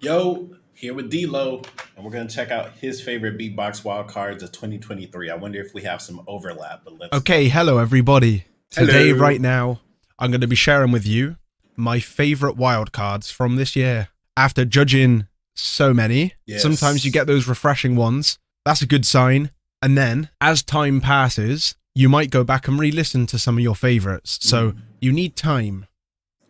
Yo, here with Dlow, and we're gonna check out his favorite beatbox wildcards of 2023. I wonder if we have some overlap, but let's. Okay, hello everybody. Today, Hello. right now, I'm going to be sharing with you my favorite wildcards from this year. After judging so many, Yes. sometimes you get those refreshing ones. That's a good sign. And then, as time passes, you might go back and re-listen to some of your favorites. So you need time.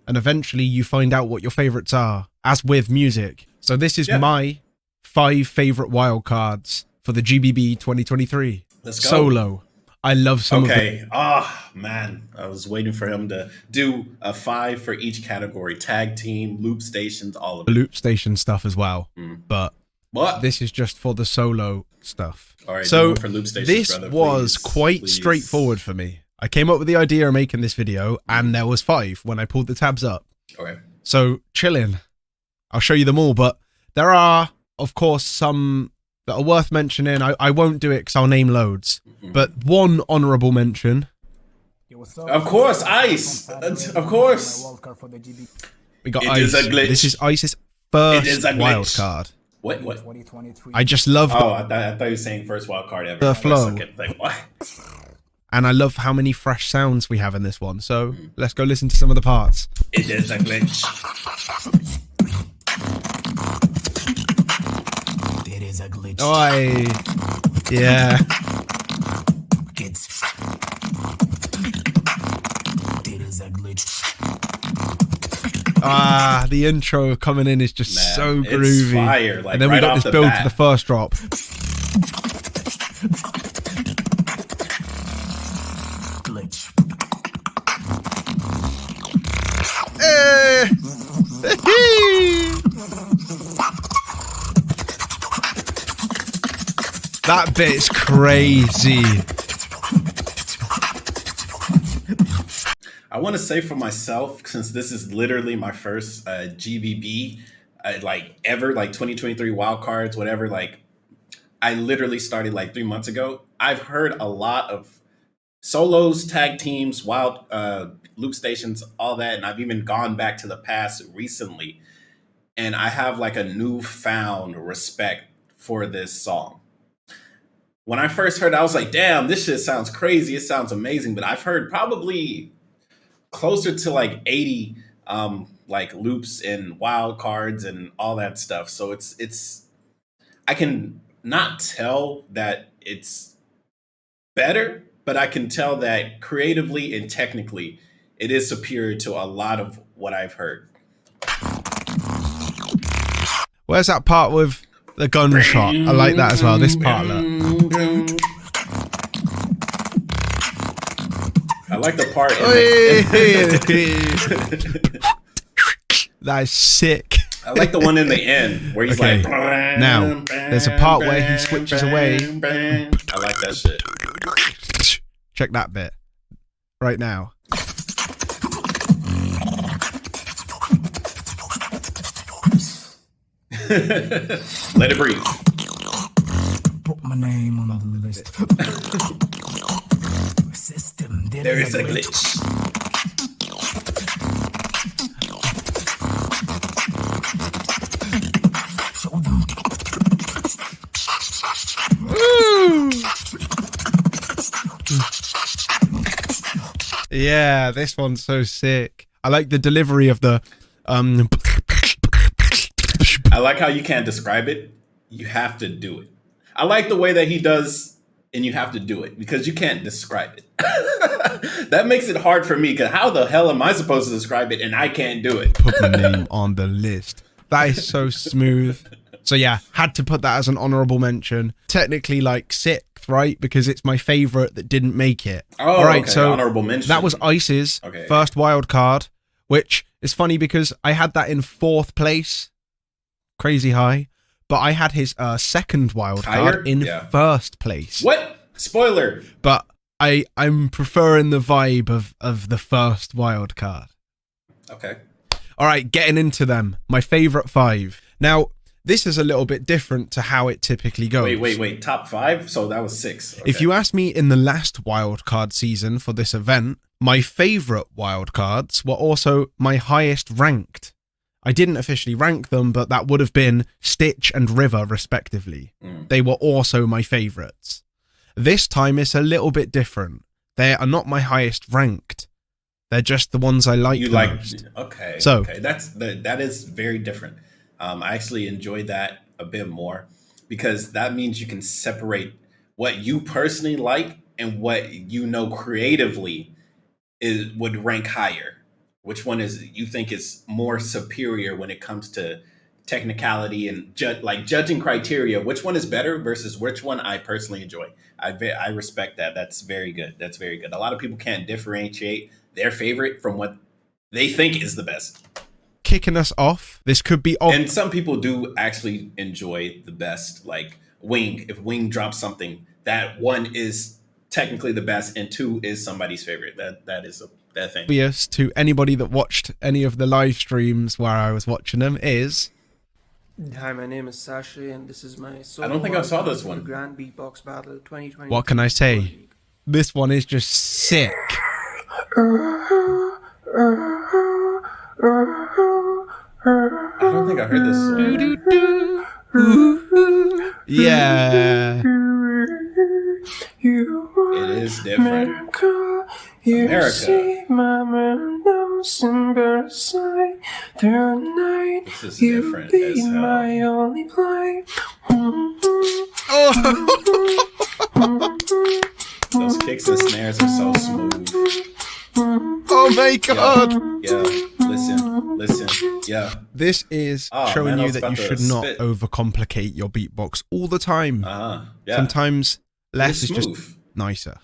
And eventually you find out what your favorites are, as with music. So this is my 5 favorite wildcards for the GBB 2023. Let's go. Solo. I love some of them. Okay. Man, I was waiting for him to do a 5 for each category: tag team, loop stations, all of The it. loop station stuff as well. But What? this is just for the solo stuff. All right. So do one for loop stations, this brother, was please, quite please. straightforward for me. I came up with the idea of making this video, and there was 5 when I pulled the tabs up. Okay. So chilling. I'll show you them all, but there are, of course, some that are worth mentioning. I won't do it because I'll name loads. But one honourable mention. Of course, Ice. Of course. We got It Ice. is a glitch. This is Ice's It first is a glitch. wild card. What? I just love Oh, I thought you were saying first wild card ever. The I was flow. like, what? And I love how many fresh sounds we have in this one. So let's go listen to some of the parts. It is a glitch. It is a glitch. Oi. Yeah. Kids. It is a glitch. Ah, the intro coming in is just Man, so it's groovy. fire, like, and then we right got off this the build bat. to the first drop. Glitch. That bit's crazy. I want to say for myself, since this is literally my first GBB, like ever, like 2023 wild cards, whatever. Like, I literally started like 3 months ago. I've heard a lot of solos, tag teams, wild loop stations, all that, and I've even gone back to the past recently, and I have like a newfound respect for this song. When I first heard it, I was like, damn, this shit sounds crazy. It sounds amazing. But I've heard probably closer to like 80 like loops and wild cards and all that stuff. So it's I can not tell that it's better, but I can tell that creatively and technically it is superior to a lot of what I've heard. Where's that part with the gunshot? I like that as well. This part, look. I like the part. That is sick. I like the one in the end where he's Okay. like. Now, there's a part where he switches away. I like that shit. Check that bit. Right now. Let it breathe. Put my name on the list. System. There is a glitch. Show them. Yeah, this one's so sick. I like the delivery of the I like how you can't describe it. You have to do it. I like the way that he does, and you have to do it because you can't describe it. That makes it hard for me because how the hell am I supposed to describe it and I can't do it? put my name on the list. That is so smooth. So yeah, had to put that as an honorable mention. Technically like 6th, right? Because it's my favorite that didn't make it. Oh, all right, okay. so Honorable mention. that was Ice's Okay. first wild card, which is funny because I had that in 4th place. Crazy high. But I had his second wild Higher? card in Yeah. 1st place. What? Spoiler. But I'm preferring the vibe of the first wild card. Okay. All right, getting into them. My favorite 5. Now, this is a little bit different to how it typically goes. Wait. Top 5? So that was 6. Okay. If you ask me in the last wildcard season for this event, my favorite wildcards were also my highest ranked. I didn't officially rank them, but that would have been Stitch and River, respectively. They were also my favourites. This time it's a little bit different. They are not my highest ranked. They're just the ones I like the most. Okay. So, okay. That is very different. I actually enjoyed that a bit more because that means you can separate what you personally like and what you know creatively would rank higher. Which one is you think is more superior when it comes to technicality and judging criteria? Which one is better versus which one I personally enjoy? I respect that. That's very good. That's very good. A lot of people can't differentiate their favorite from what they think is the best. Kicking us off, this could be off. And some people do actually enjoy the best, like Wing. If Wing drops something, that one is technically the best, and 2 is somebody's favorite. That is that thing. Obvious to anybody that watched any of the live streams where I was watching them is. Hi, my name is Sasha, and this is my solo. I don't think I saw this one. Grand Beatbox Battle 2020. What can I say? This one is just sick. I don't think I heard this song. Yeah. It is different. America. This is different as hell. Those kicks and snares are so smooth. Oh my god. Yeah. Listen. Yeah. This is showing you that you should not overcomplicate your beatbox all the time. Yeah. Sometimes less is just nicer.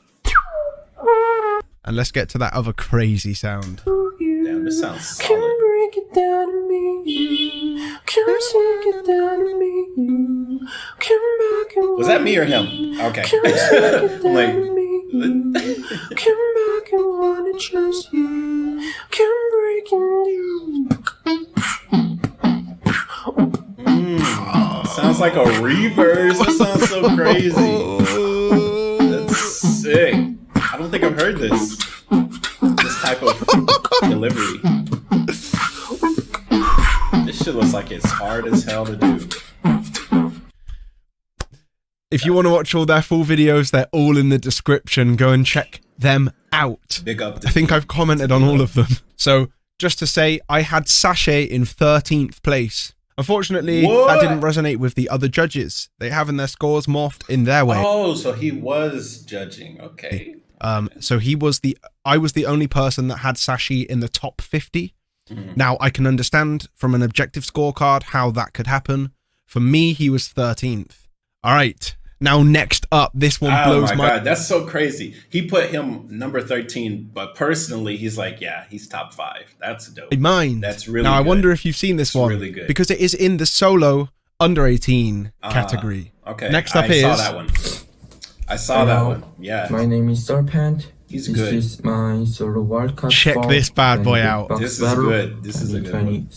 And let's get to that other crazy sound. Damn, this sounds solid. Break it down to me. Come take it down to me. Come back and was that me or him? Okay. I'm like, come back and wanna trust you. Come breaking you. Sounds like a reverse. That sounds so crazy. That's sick. I don't think I've heard this type of delivery. This shit looks like it's hard as hell to do. If you want to watch all their full videos, they're all in the description. Go and check them out. Big up. I think I've commented on all of them. So just to say, I had Sashay in 13th place. Unfortunately, that didn't resonate with the other judges. They have in their scores morphed in their way. Oh, so he was judging. Okay. So I was the only person that had Sashi in the top 50. Now I can understand from an objective scorecard how that could happen. For me, he was 13th. All right. Now next up, this one blows my God, that's so crazy. He put him number 13, but personally, he's like, yeah, he's top 5. That's dope. Mind. That's really now good. I wonder if you've seen this one. Really good. Because it is in the solo under 18 category. Okay. Next up I saw that one. I saw that one. Yeah. My name is Serpent. He's this good. This is my solo wildcard. Check this bad boy out. This is good. This is a good one.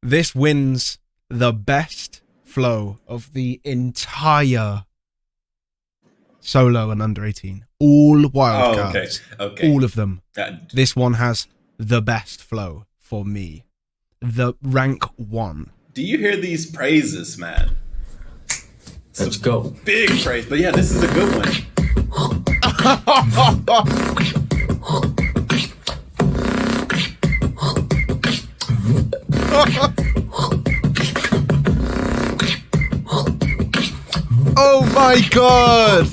This wins the best flow of the entire solo and under 18. All wildcards. Okay. All of them. This one has the best flow for me. The rank 1. Do you hear these praises, man? Let's go. Big praise. But yeah, this is a good one. Oh my god!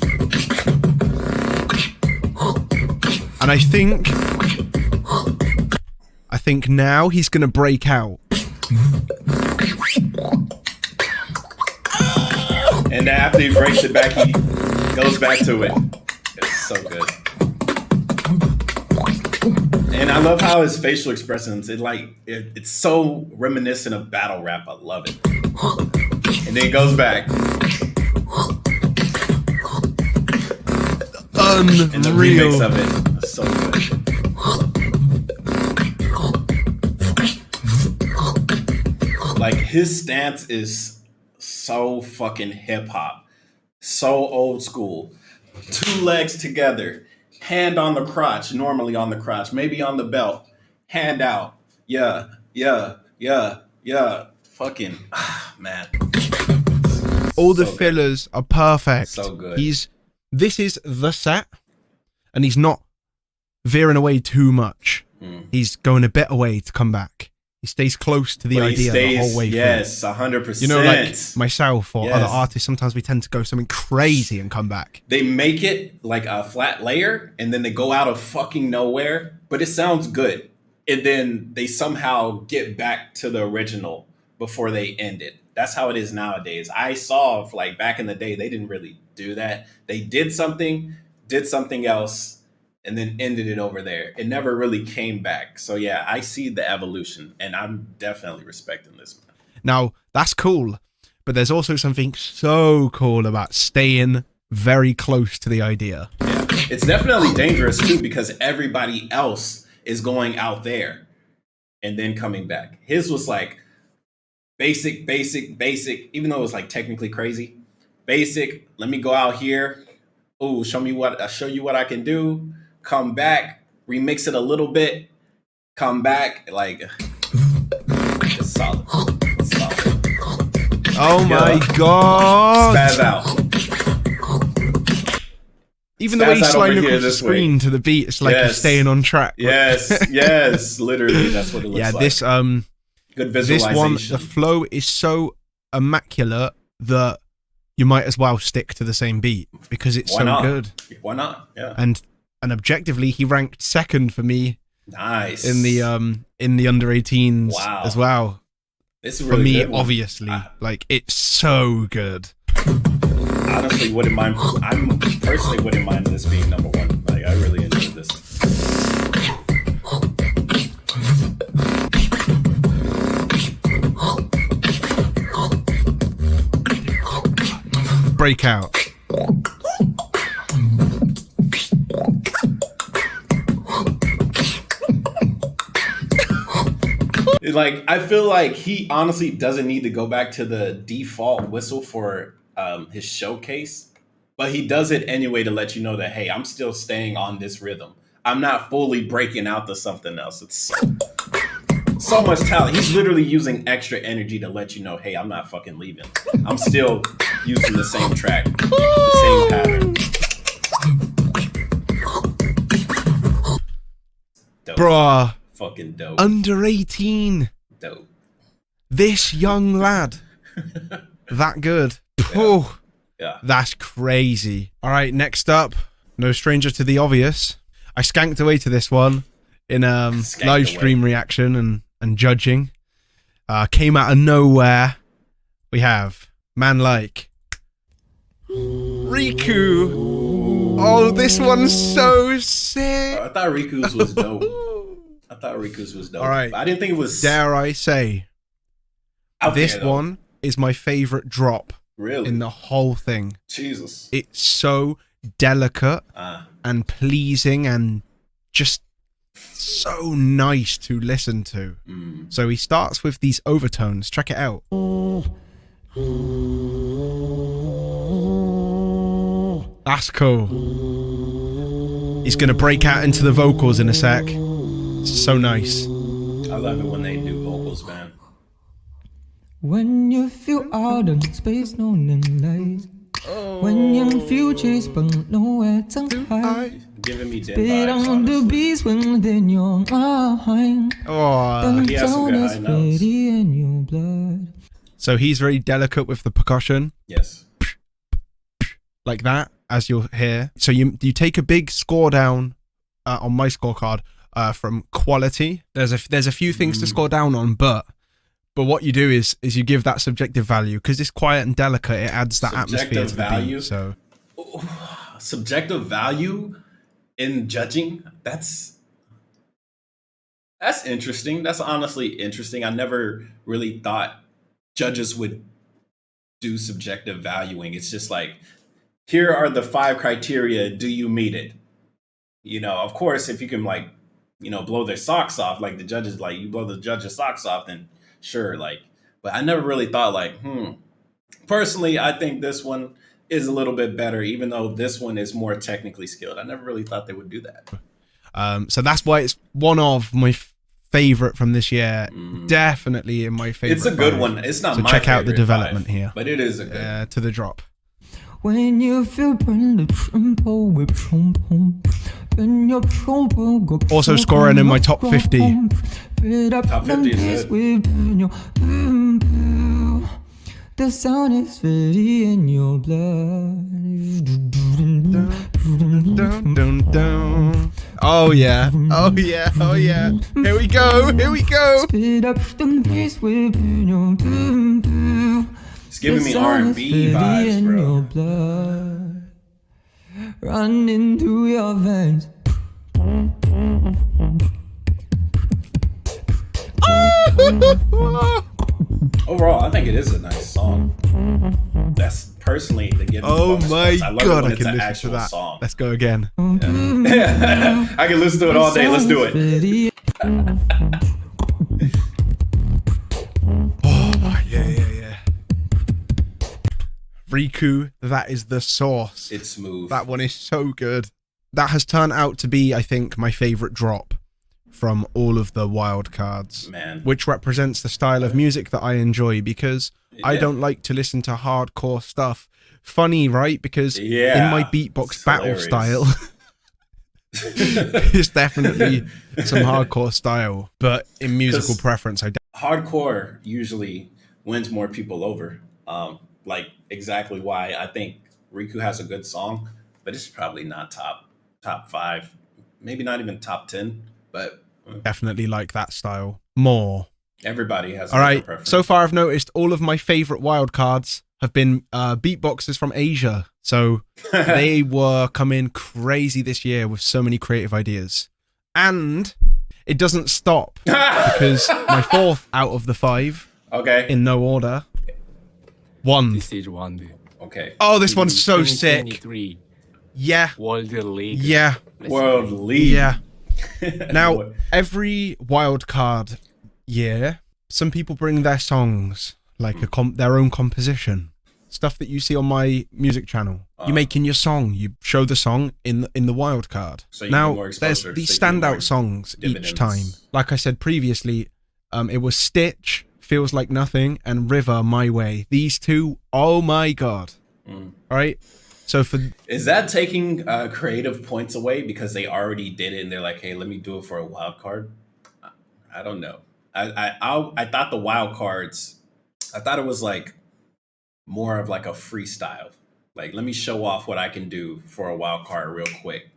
And I think now he's gonna break out. And after he breaks it back, he goes back to it. It's so good. And I love how his facial expressions, it's so reminiscent of battle rap. I love it. And then it goes back. Unreal. And the remix of it is so good. Like, his stance is so fucking hip hop, so old school. 2 legs together, hand on the crotch, normally on the crotch, maybe on the belt, hand out. Yeah, yeah. Fucking man. All the So good. fillers are perfect. So good. This is the set, and he's not veering away too much. He's going a bit away to come back. He stays close to the But idea the whole way through. Yes, 100%. You know, like myself or Yes. other artists, sometimes we tend to go something crazy and come back. They make it like a flat layer and then they go out of fucking nowhere, but it sounds good. And then they somehow get back to the original before they end it. That's how it is nowadays. I saw like back in the day, they didn't really do that. They did something else, and then ended it over there. It never really came back. So yeah, I see the evolution and I'm definitely respecting this. Now, that's cool, but there's also something so cool about staying very close to the idea. Yeah. It's definitely dangerous too because everybody else is going out there and then coming back. His was like basic, even though it was like technically crazy. Basic, let me go out here. Oh, show you what I can do. Come back, remix it a little bit, come back, like it's solid. It's solid. Oh my god! Spaz out. Even the way he's Spaz out sliding over here across the this way. screen to the beat, it's like he's staying on track. Yes, literally, that's what it looks like. Yeah, this good this visualization. one, the flow is so immaculate that you might as well stick to the same beat because it's so good. Why not? Yeah. And objectively, he ranked second for me. Nice. In the under 18s as well. This is for really me, good one. obviously. Like, it's so good. Honestly, wouldn't mind. I'm personally wouldn't mind this being number one. Like, I really enjoyed this. Breakout. Like, I feel like he honestly doesn't need to go back to the default whistle for his showcase, but he does it anyway to let you know that, hey, I'm still staying on this rhythm. I'm not fully breaking out to something else. It's so much talent. He's literally using extra energy to let you know, hey, I'm not fucking leaving. I'm still using the same track, the same pattern. Dope. Bruh. Fucking dope. Under 18. Dope. This young lad. That good. Oh, yeah. That's crazy. All right, next up, no stranger to the obvious. I skanked away to this one in live stream reaction and judging. Came out of nowhere. We have man like Riku. Oh, this one's so sick. I thought Riku's was dope. All right. I didn't think it was. Dare I say, this one is my favorite drop. Really? In the whole thing. Jesus. It's so delicate and pleasing and just so nice to listen to. So he starts with these overtones. Check it out. That's cool. He's going to break out into the vocals in a sec. It's so nice. I love it when they do vocals, man. When you feel out of space, no light. When your future's but nowhere to hide. Giving me dead Spit vibes, on the honestly. beats within your mind. Oh, he has some good high notes. In your blood. So he's very delicate with the percussion. Yes. Like that, as you'll hear. So you take a big score down on my scorecard from quality. There's a few things to score down on, but what you do is you give that subjective value because it's quiet and delicate. It adds that atmosphere to the value. beat. So Subjective value in judging. That's interesting. That's honestly interesting. I never really thought judges would do subjective valuing. It's just like, here are the 5 criteria. Do you meet it? You know, of course, if you can like, you know, blow their socks off, like the judges, like you blow the judge's socks off, then sure. Like, but I never really thought like, personally, I think this one is a little bit better, even though this one is more technically skilled. I never really thought they would do that. so that's why it's one of my favorite from this year. Definitely in my favorite. It's a good 5. one. It's not so my check out the favorite development 5, here. but it is a good. To the drop. When you feel the tempo with when your Also scoring in my top 50. Top 50 is good. The sound is ready in your blood. Dun, dun, dun. Oh yeah. Oh yeah. Oh yeah. Here we go. Here we go. Speed up the pace within your It's giving me R&B vibes, bro. blood, running through your veins. Overall, I think it is a nice song. That's personally the give. Oh my I love god, it when I it's can an listen to actual that. song. Let's go again. I can listen to it all day. Let's do it. Oh yeah. Riku, that is the sauce. It's smooth. That one is so good. That has turned out to be, I think, my favorite drop from all of the Wildcards. Man. Which represents the style of music that I enjoy, because I don't like to listen to hardcore stuff. Funny, right? Because in my beatbox battle style, it's definitely some hardcore style. But in musical preference, hardcore usually wins more people over. Like exactly why I think Riku has a good song, but it's probably not top 5, maybe not even top 10. But definitely like that style more. Everybody has. All right. Preference. So far, I've noticed all of my favorite Wildcards have been beatboxers from Asia. So they were coming crazy this year with so many creative ideas. And it doesn't stop, because my 4th out of the 5, okay, in no order, Wand. This is Wand. Okay. Oh, this one's so sick. 2023 Yeah. World League. Yeah. World League. Yeah. Now, every Wildcard year, some people bring their songs, like their own composition. Stuff that you see on my music channel. You make in your song, you show the song in the Wildcard. So you now, get more there's exposure, these so you get more standout songs dividends. each time. Like I said previously, it was Stitch, Feels Like Nothing, and River, My Way. These two, oh my god. All right? So is that taking creative points away because they already did it and they're like, hey, let me do it for a wild card? I don't know. I thought the wild cards, I thought it was like more of like a freestyle. Like, let me show off what I can do for a wild card real quick.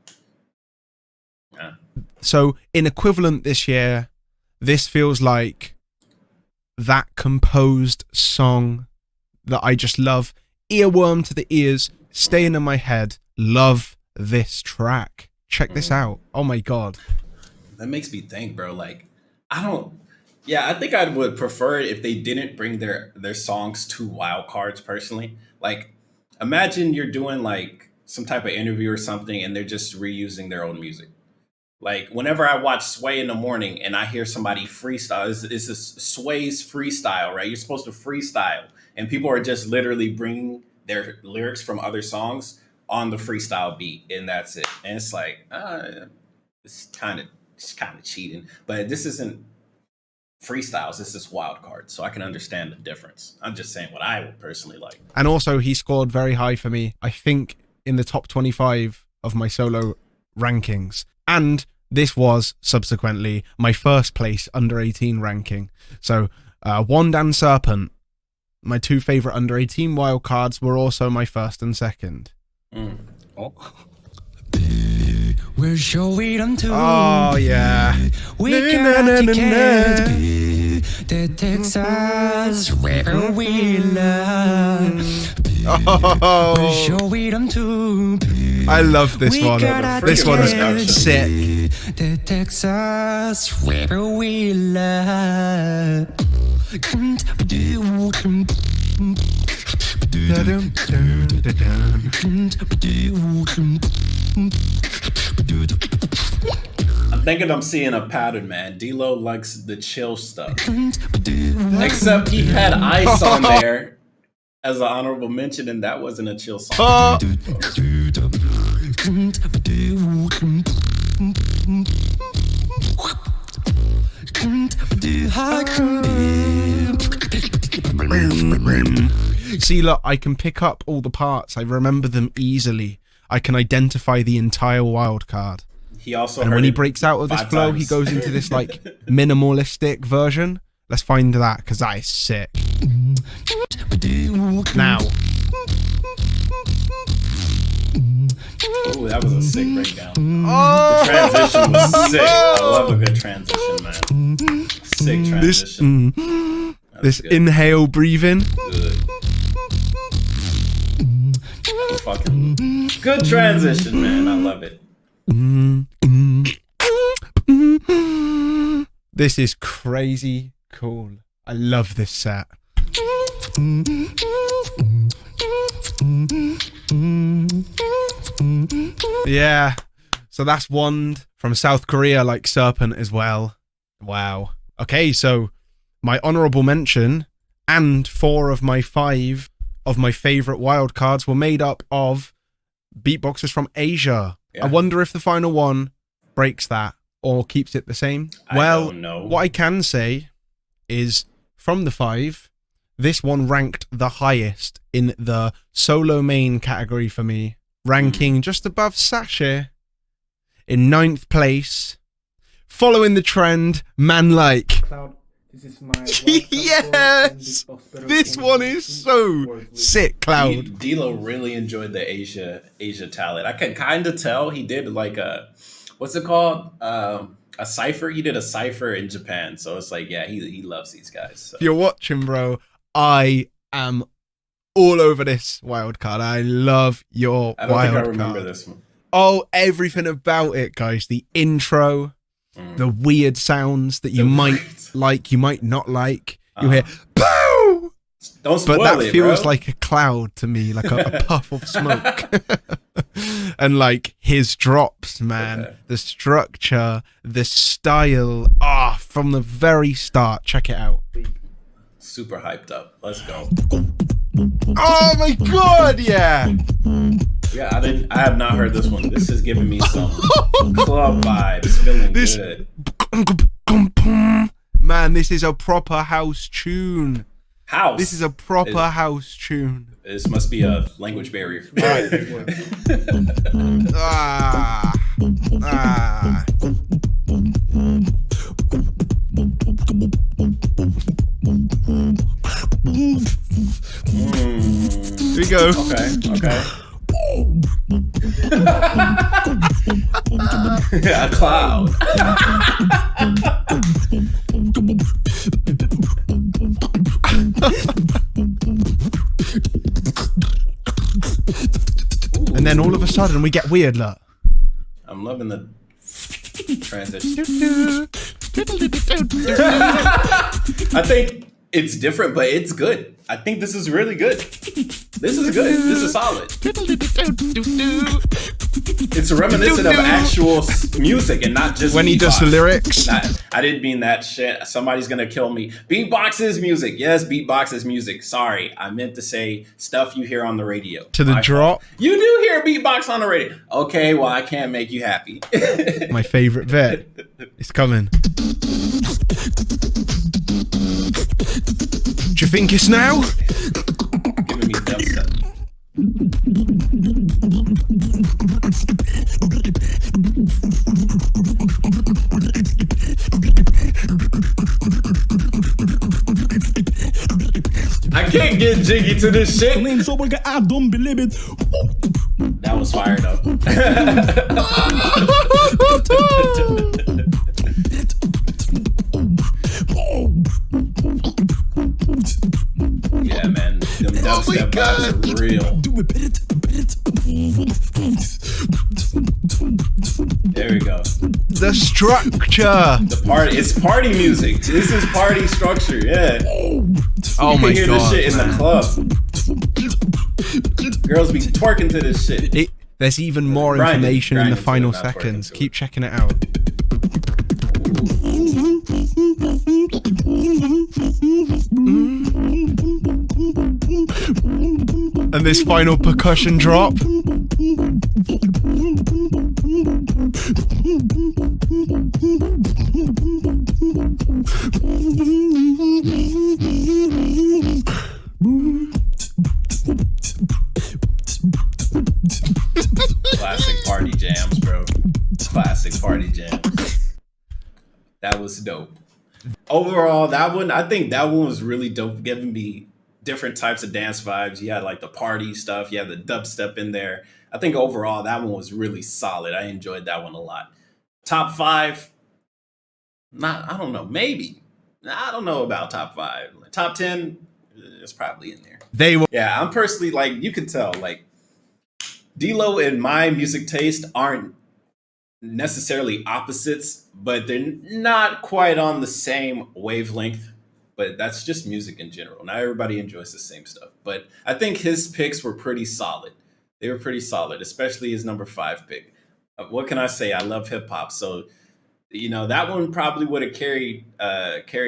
Yeah. So in equivalent this year, this feels like that composed song that I just love. Earworm to the ears, staying in my head. Love this track. Check this out. Oh my god. That makes me think, bro. Like, I think I would prefer it if they didn't bring their songs to wild cards personally. Like, imagine you're doing like some type of interview or something and they're just reusing their own music. Like, whenever I watch Sway in the morning and I hear somebody freestyle, it's this Sway's freestyle, right? You're supposed to freestyle, and people are just literally bringing their lyrics from other songs on the freestyle beat, and that's it. And it's like, it's kind of cheating. But this isn't freestyles. This is wild cards, so I can understand the difference. I'm just saying what I would personally like. And also, he scored very high for me. I think in the top 25 of my solo rankings. And this was subsequently my first place under 18 ranking. So Wand and Serpent, my two favorite under 18 wildcards, were also my first and second. Oh. We'll show it unto Oh yeah. we cannot the Texas where we love. Oh, We'll show it unto I love this one. This one is sick. the Texas where we love. I'm thinking I'm seeing a pattern, man. Dlow likes the chill stuff. Except he had Ice on there as an honorable mention, and that wasn't a chill song. See, look, I can pick up all the parts. I remember them easily. I can identify the entire wild card. He also And when he breaks out of this flow, he goes into this like minimalistic version. Let's find that, because that is sick. Now. Ooh, that was a sick breakdown. Oh! The transition was sick. I love a good transition, man. Sick transition. This inhale breathing. Good. Fucking good transition, man. I love it. This is crazy cool. I love this set. Yeah. So that's Wand from South Korea, like Serpent as well. Wow. Okay, so my honorable mention and 4 of my 5 of my favorite wildcards were made up of beatboxers from Asia. Yeah. I wonder if the final one breaks that or keeps it the same. I don't know. What I can say is from the 5, this one ranked the highest in the solo main category for me, ranking just above Sasha in 9th place, following the trend, Man Like. Cloud, this is my yes! This one is so sick, Cloud. Dlow really enjoyed the Asia talent. I can kind of tell he did like a, what's it called? A cipher. He did a cipher in Japan. So it's like, yeah, he loves these guys. So. If you're watching, bro, I am all over this wildcard. I love your wildcard. I don't think I remember this one. Oh, everything about it, guys. The intro, the weird sounds that you might like, you might not like. You hear, boo! Don't spoil it, but that feels bro. like a cloud to me, like a puff of smoke. And like his drops, man, the structure, the style, from the very start. Check it out. Super hyped up. Let's go. Oh my god, yeah. Yeah, I have not heard this one. This is giving me some club vibes. Feeling good. Man, this is a proper house tune. House. This is a proper house tune. This must be a language barrier. Here we go. Okay. A cloud. And then all of a sudden we get weird, look. I'm loving the transition. I think it's different, but it's good. I think this is really good. This is good. This is solid. It's reminiscent of actual music and not just when he does the lyrics. I didn't mean that shit. Somebody's gonna kill me. Beatbox is music. Yes, beatbox is music. Sorry, I meant to say stuff you hear on the radio. To the drop. You do hear beatbox on the radio. Okay, well I can't make you happy. My favorite bit. It's coming. Do you think it's now? Giving me dubstep. I can't get jiggy to this shit. That was fire though. Yeah, man. Them dubstep vibes are real. There we go. The structure. It's party music. This is party structure, yeah. Oh my god. You can hear this shit in the club. Girls be twerking to this shit. There's even more information in the final seconds. Keep checking it out. And this final percussion drop. was dope. Overall, that one, I think that one was really dope, giving me different types of dance vibes. You had like the party stuff, you had the dubstep in there. I think overall that one was really solid. I enjoyed that one a lot. Top five, not I don't know, maybe. I don't know about top five. Top 10, it's probably in there. They were Yeah, I'm personally like you could tell like Dlow and my music taste aren't necessarily opposites, but they're not quite on the same wavelength. But that's just music in general. Not everybody enjoys the same stuff. But I think his picks were pretty solid. They were pretty solid, especially his number 5 pick. What can I say? I love hip hop, so that one probably would have carried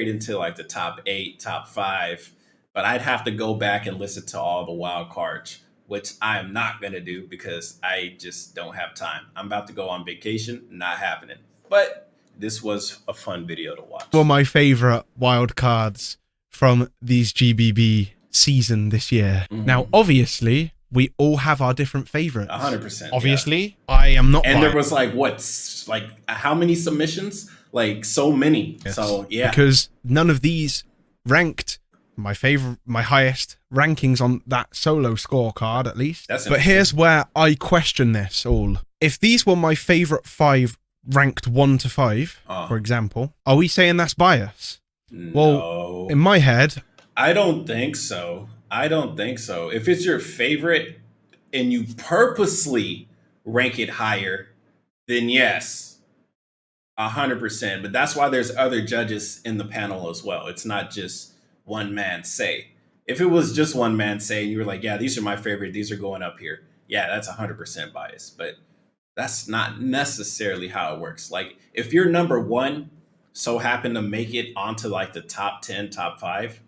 into like the top 8, top 5. But I'd have to go back and listen to all the wild cards, which I am not going to do because I just don't have time. I'm about to go on vacation, not happening. But this was a fun video to watch. were my favorite wild cards from these GBB season this year. Now, obviously, we all have our different favorites. 100%. Obviously, I am not. And there biased. was like how many submissions? Like so many. Yes. So yeah. Because none of these ranked my highest rankings on that solo scorecard, at least. That's but here's where I question this all. If these were my favorite 5 ranked 1 to 5, for example, are we saying that's bias? Well, No. in my head, I don't think so. If it's your favorite and you purposely rank it higher, then yes, 100%. But that's why there's other judges in the panel as well. It's not just one man say. If it was just one man say and you were like, yeah, these are my favorite, these are going up here. Yeah, that's 100% bias. But that's not necessarily how it works. Like if your number 1 so happen to make it onto like the top 10, top 5,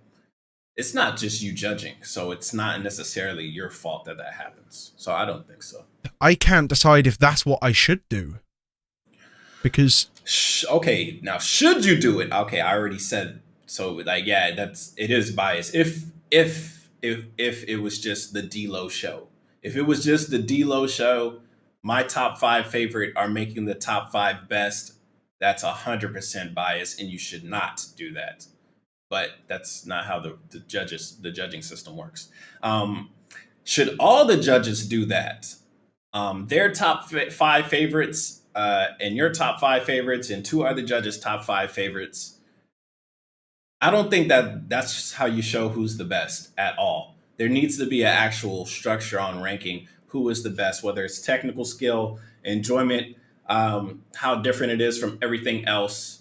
it's not just you judging. So it's not necessarily your fault that happens. So I don't think so. I can't decide if that's what I should do. Because Okay, now should you do it? Okay, I already said so. Like, yeah, it is biased. If it was just the Dlow show, if it was just the Dlow show, my top 5 favorite are making the top 5 best. That's 100% bias, and you should not do that. But that's not how the judging system works. Should all the judges do that? Their top 5 favorites and your top 5 favorites and 2 other judges' top 5 favorites. I don't think that's just how you show who's the best at all. There needs to be an actual structure on ranking who is the best, whether it's technical skill, enjoyment, how different it is from everything else.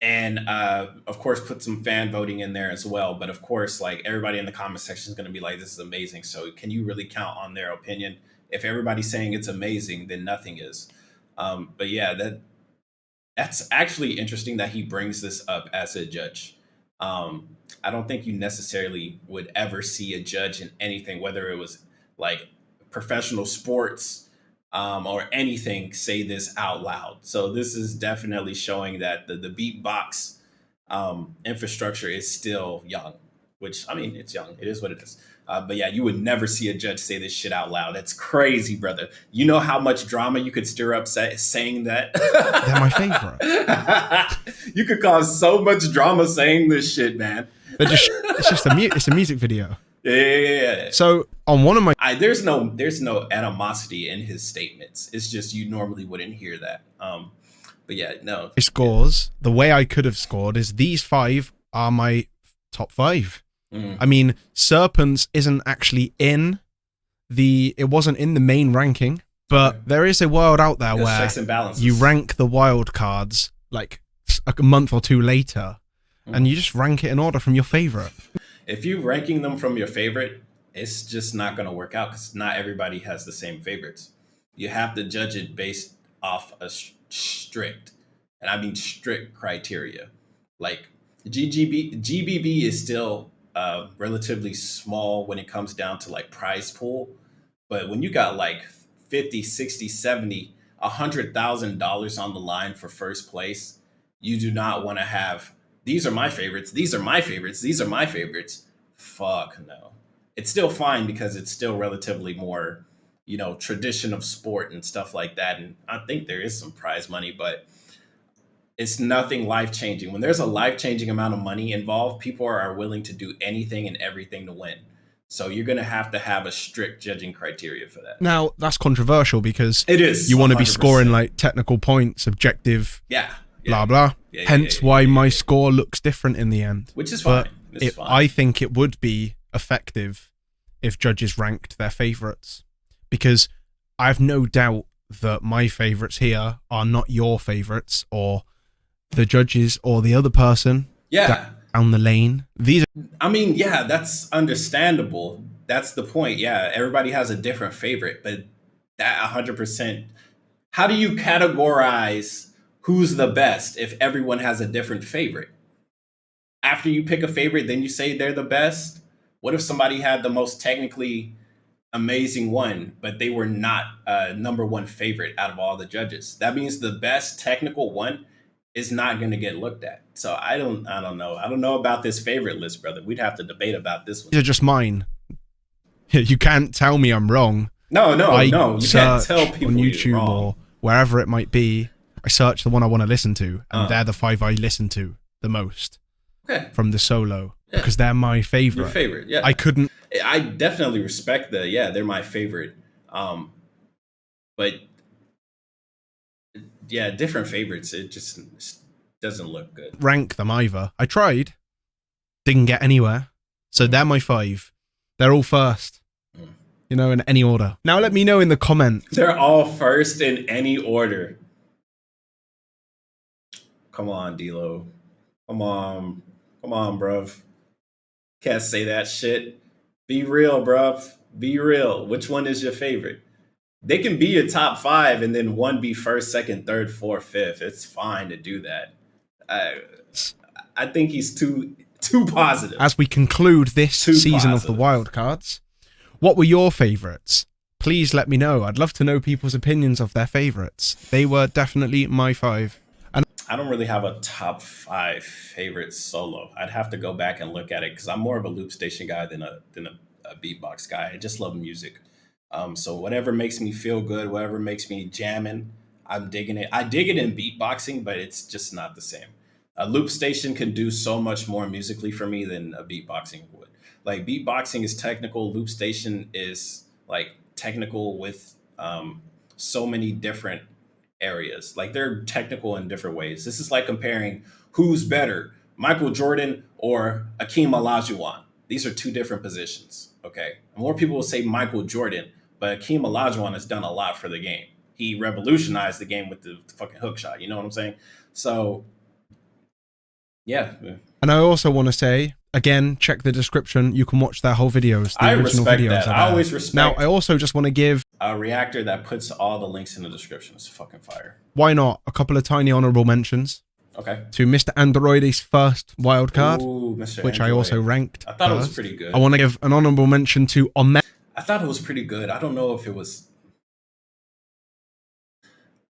And of course, put some fan voting in there as well. But of course, like everybody in the comment section is going to be like, this is amazing. So can you really count on their opinion? If everybody's saying it's amazing, then nothing is. But yeah, that's actually interesting that he brings this up as a judge. I don't think you necessarily would ever see a judge in anything, whether it was like professional sports or anything, say this out loud. So this is definitely showing that the beatbox infrastructure is still young, which, I mean, it's young. It is what it is. But yeah, you would never see a judge say this shit out loud. That's crazy, brother. You know how much drama you could stir up saying that? they're my favorite. You could cause so much drama saying this shit, man. It's a music video. Yeah. So on one of my There's no animosity in his statements. It's just you normally wouldn't hear that. But yeah, no. scores, the way I could have scored is these 5 are my top 5. I mean, Serpents isn't actually it wasn't in the main ranking, but there is a world out there There's where checks and balances. you rank the wild cards like a month or 2 later, and you just rank it in order from your favorite. If you're ranking them from your favorite, it's just not going to work out because not everybody has the same favorites. You have to judge it based off a strict, and I mean strict criteria. Like GBB is still relatively small when it comes down to like prize pool. But when you got like 50, 60, 70, $100,000 on the line for first place, you do not want to have, these are my favorites, these are my favorites, these are my favorites. Fuck no. It's still fine because it's still relatively more, tradition of sport and stuff like that. And I think there is some prize money, but it's nothing life changing. When there's a life changing amount of money involved, people are willing to do anything and everything to win. So you're going to have a strict judging criteria for that. Now, that's controversial because It is. you want to be 100%. scoring like technical points, objective, Yeah. blah, blah. Yeah, Hence why my score looks different in the end. Which is But fine. It's fine. I think it would be effective if judges ranked their favourites, because I have no doubt that my favourites here are not your favourites or the judges or the other person down the lane. These are, I mean, yeah, that's understandable. That's the point. Yeah, everybody has a different favorite, but that 100%. How do you categorize who's the best if everyone has a different favorite? After you pick a favorite, then you say they're the best? What if somebody had the most technically amazing one, but they were not number one favorite out of all the judges? That means the best technical one is not going to get looked at. So I don't know. I don't know about this favorite list, brother. We'd have to debate about this one. these are just mine. You can't tell me I'm wrong. No. You can't search tell people on you're YouTube wrong. or wherever it might be. I search the one I want to listen to, and they're the 5 I listen to the most from the solo because they're my favorite. Your favorite, yeah. I definitely respect they're my favorite. But yeah, different favorites. It just doesn't look good. rank them either. I tried, didn't get anywhere. So they're my 5. They're all first, in any order. Now let me know in the comments. They're all first in any order. Come on, Dlow. Come on, bruv. Can't say that shit. Be real, bruv. Be real. Which one is your favorite? They can be your top 5 and then one be first, second, third, fourth, fifth. It's fine to do that. I think he's too positive. As we conclude this season of the Wildcards, what were your favourites? Please let me know. I'd love to know people's opinions of their favourites. They were definitely my 5. And I don't really have a top 5 favorite solo. I'd have to go back and look at it because I'm more of a loop station guy than a beatbox guy. I just love music. So whatever makes me feel good, whatever makes me jamming, I'm digging it. I dig it in beatboxing, but it's just not the same. A loop station can do so much more musically for me than a beatboxing would. Like beatboxing is technical, loop station is like technical with so many different areas. Like they're technical in different ways. This is like comparing who's better, Michael Jordan or Akeem Olajuwon. These are 2 different positions. Okay, more people will say Michael Jordan, but Akeem Olajuwon has done a lot for the game. He revolutionized the game with the fucking hook shot. You know what I'm saying? So, yeah. And I also want to say, again, check the description. You can watch their whole videos. The I original respect videos that. are I there. always respect. Now, I also just want to give a reactor that puts all the links in the description is fucking fire. why not a couple of tiny honorable mentions. Okay. To Mr. Androide's first wildcard, Ooh, Mr. which Android. I also ranked. I thought it was first. pretty good. I want to give an honorable mention to Omet. I thought it was pretty good. I don't know if it was.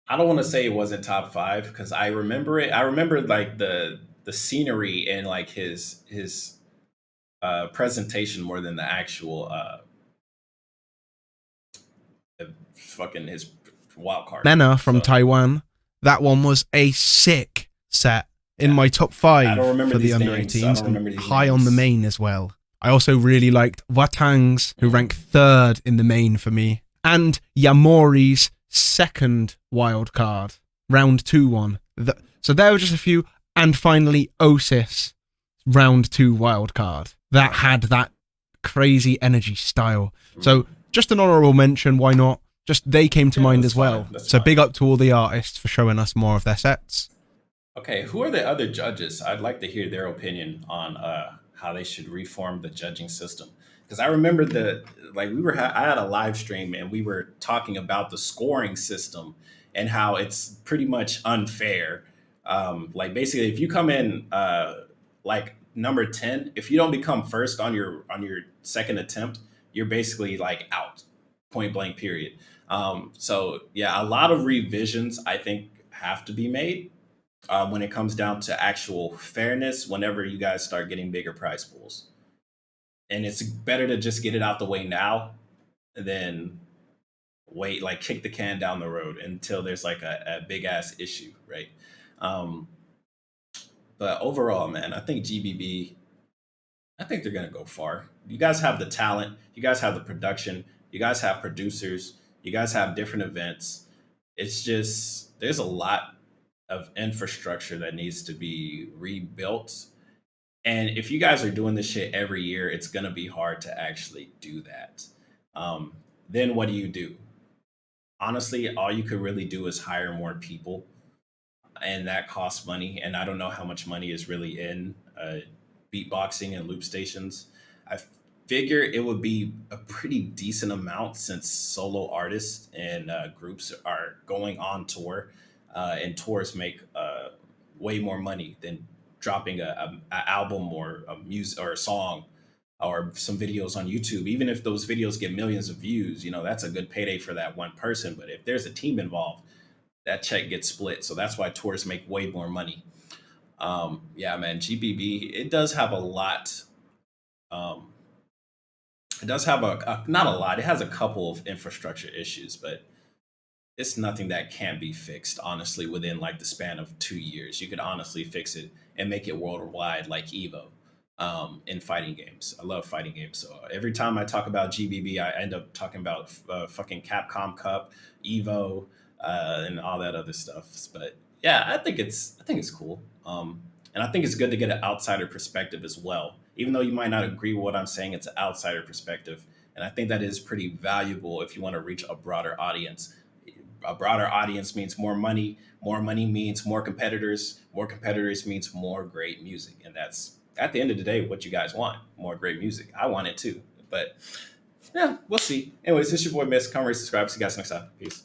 I don't want to say it wasn't top 5 because I remember it. I remember like the scenery and like his presentation more than the actual fucking his wild card. Mena from Taiwan. That one was a sick set in my top 5 I don't remember for the these under names. 18s I don't remember and these high names. on the main as well. I also really liked Watangs, who ranked 3rd in the main for me, and Yamori's second wild card, round 2 one. So there were just a few, and finally Osis, round 2 wild card that had that crazy energy style. So just an honorable mention, why not? Just they came to mind as well. So big up to all the artists for showing us more of their sets. Okay, who are the other judges? I'd like to hear their opinion on how they should reform the judging system. Because I remember I had a live stream and we were talking about the scoring system and how it's pretty much unfair. Like basically, if you come in like number 10, if you don't become first on your second attempt, you're basically like out, point blank, period. So yeah, a lot of revisions I think have to be made when it comes down to actual fairness whenever you guys start getting bigger prize pools. And it's better to just get it out the way now than wait, like kick the can down the road until there's like a big ass issue, right? But overall, man, I think GBB. I think they're gonna go far. You guys have the talent. You guys have the production. You guys have producers. You guys have different events. It's just there's a lot of infrastructure that needs to be rebuilt. And if you guys are doing this shit every year, it's gonna be hard to actually do that. Um, then what do you do? Honestly, all you could really do is hire more people, and that costs money. And I don't know how much money is really in beatboxing and loop stations. I figure it would be a pretty decent amount since solo artists and groups are going on tour, and tours make way more money than dropping a album or a music or a song or some videos on YouTube. Even if those videos get millions of views, that's a good payday for that one person. But if there's a team involved, that check gets split. So that's why tours make way more money. Yeah, man, GBB, it does have a lot. Um, it does have not a lot. It has a couple of infrastructure issues, but it's nothing that can't be fixed. Honestly, within like the span of 2 years, you could honestly fix it and make it worldwide, like Evo. In fighting games, I love fighting games. So every time I talk about GBB, I end up talking about fucking Capcom Cup, Evo, and all that other stuff. But yeah, I think it's cool. And I think it's good to get an outsider perspective as well. Even though you might not agree with what I'm saying, it's an outsider perspective, and I think that is pretty valuable if you want to reach a broader audience. A broader audience means more money. More money means more competitors. More competitors means more great music, and that's at the end of the day what you guys want. More great music. I want it too, but yeah, we'll see. Anyways, this is your boy Miss. Come rate, subscribe. See you guys next time. Peace.